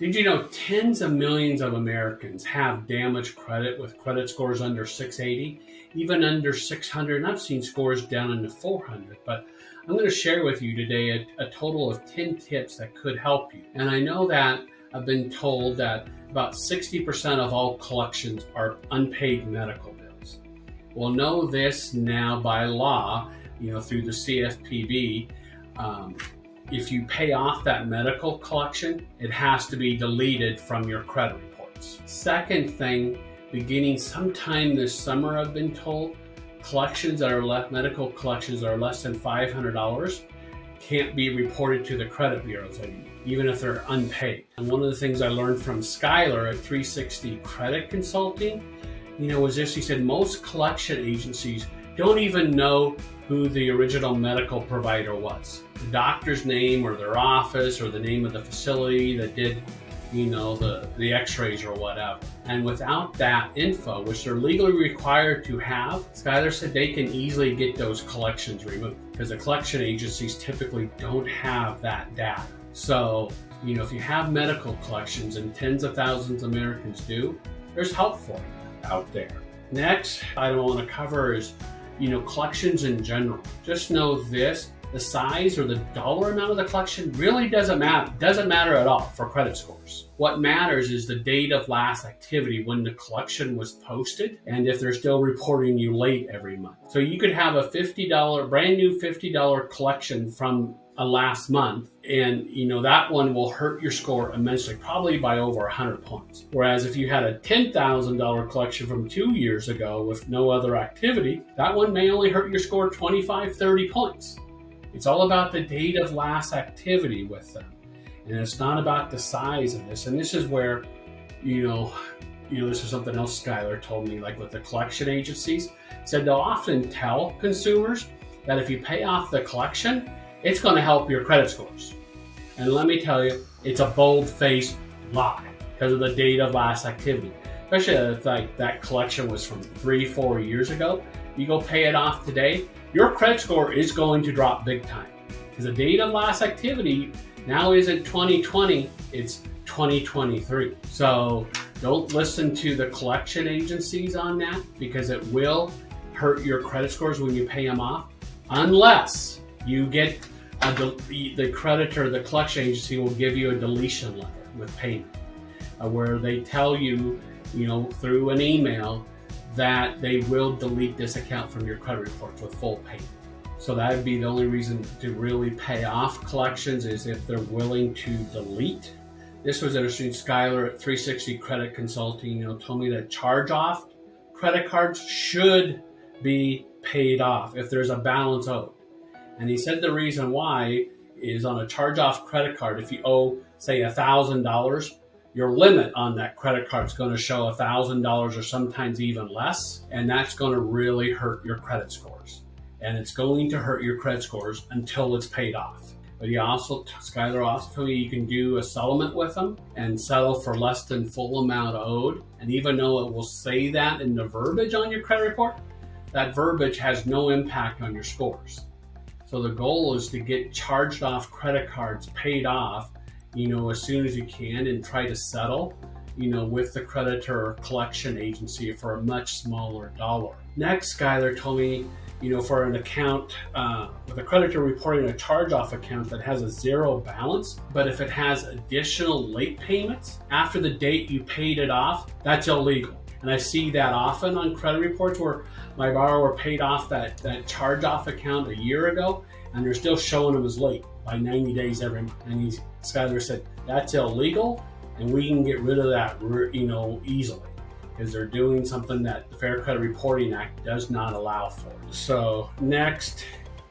Did you know tens of millions of Americans have damaged credit with credit scores under 680, even under 600, and I've seen scores down into 400, but I'm going to share with you today a total of 10 tips that could help you. And I know that I've been told that about 60% of all collections are unpaid medical bills. Well, know this now by law, through the CFPB, if you pay off that medical collection, it has to be deleted from your credit reports. Second thing, beginning sometime this summer, I've been told, medical collections that are less than $500 can't be reported to the credit bureaus anymore, even if they're unpaid. And one of the things I learned from Skylar at 360 Credit Consulting, was this. He said most collection agencies don't even know who the original medical provider was. The doctor's name or their office or the name of the facility that did, the x-rays or whatever. And without that info, which they're legally required to have, Skylar said they can easily get those collections removed because the collection agencies typically don't have that data. So, if you have medical collections, and tens of thousands of Americans do, there's help for you out there. Next item I want to cover is collections in general. Just know this, the size or the dollar amount of the collection really doesn't matter at all for credit scores. What matters is the date of last activity when the collection was posted and if they're still reporting you late every month. So you could have a brand new $50 collection from a last month, and that one will hurt your score immensely, probably by over 100 points. Whereas if you had a $10,000 collection from 2 years ago with no other activity, that one may only hurt your score 25, 30 points. It's all about the date of last activity with them. And it's not about the size of this. And this is where, this is something else Skylar told me, like with the collection agencies, said they'll often tell consumers that if you pay off the collection, it's going to help your credit scores. And let me tell you, it's a bold-faced lie because of the date of last activity. Especially if that collection was from 3-4 years ago. You go pay it off today, your credit score is going to drop big time. Because the date of last activity now isn't 2020, it's 2023. So don't listen to the collection agencies on that because it will hurt your credit scores when you pay them off, unless you get the creditor, the collection agency will give you a deletion letter with payment, where they tell you, through an email that they will delete this account from your credit reports with full payment. So that would be the only reason to really pay off collections is if they're willing to delete. This was interesting. Skylar at 360 Credit Consulting, told me that charge-off credit cards should be paid off if there's a balance owed. And he said the reason why is on a charge-off credit card, if you owe, say, $1,000, your limit on that credit card is going to show $1,000 or sometimes even less, and that's going to really hurt your credit scores. And it's going to hurt your credit scores until it's paid off. But Skylar also told me you can do a settlement with them and settle for less than full amount owed. And even though it will say that in the verbiage on your credit report, that verbiage has no impact on your scores. So the goal is to get charged off credit cards paid off, as soon as you can and try to settle, with the creditor or collection agency for a much smaller dollar. Next, Skylar told me, for an account, with a creditor reporting a charge-off account that has a zero balance, but if it has additional late payments after the date you paid it off, that's illegal. And I see that often on credit reports where my borrower paid off that charge-off account a year ago, and they're still showing them as late by 90 days every month. And Skylar said, that's illegal, and we can get rid of that, easily, because they're doing something that the Fair Credit Reporting Act does not allow for. So next,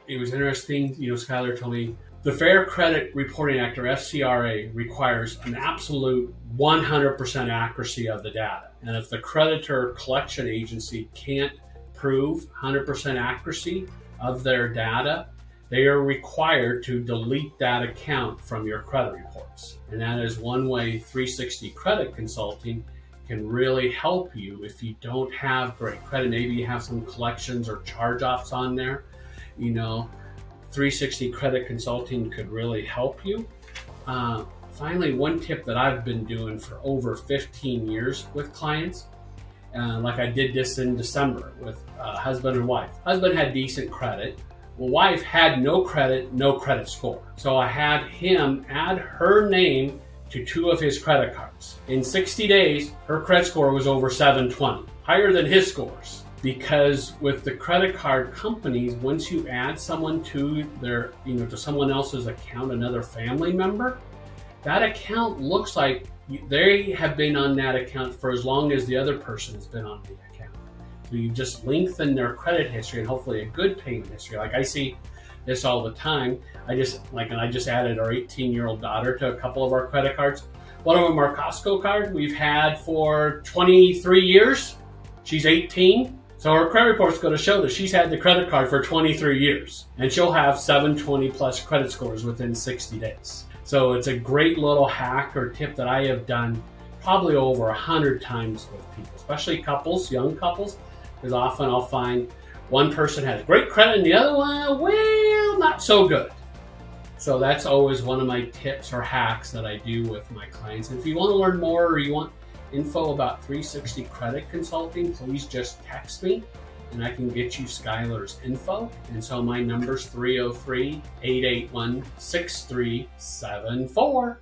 it was interesting, Skylar told me, the Fair Credit Reporting Act, or FCRA, requires an absolute 100% accuracy of the data. And if the creditor collection agency can't prove 100% accuracy of their data, they are required to delete that account from your credit reports. And that is one way 360 Credit Consulting can really help you if you don't have great credit. Maybe you have some collections or charge-offs on there. 360 Credit Consulting could really help you finally, one tip that I've been doing for over 15 years with clients, like I did this in December with husband and wife. Husband had decent credit. Well, wife had no credit, no credit score. So I had him add her name to 2 of his credit cards. In 60 days, her credit score was over 720, higher than his scores. Because with the credit card companies, once you add someone to their, to someone else's account, another family member, that account looks like they have been on that account for as long as the other person has been on the account. So you just lengthen their credit history and hopefully a good payment history. Like I see this all the time. I just added our 18-year-old daughter to a couple of our credit cards. One of them, our Costco card, we've had for 23 years. She's 18. So her credit report's going to show that she's had the credit card for 23 years. And she'll have 720 plus credit scores within 60 days. So it's a great little hack or tip that I have done probably over 100 times with people, especially couples, young couples, because often I'll find one person has great credit and the other one, well, not so good. So that's always one of my tips or hacks that I do with my clients. And if you want to learn more or you want info about 360 credit consulting, please just text me and I can get you Skylar's info. And so my number's 303-881-6374.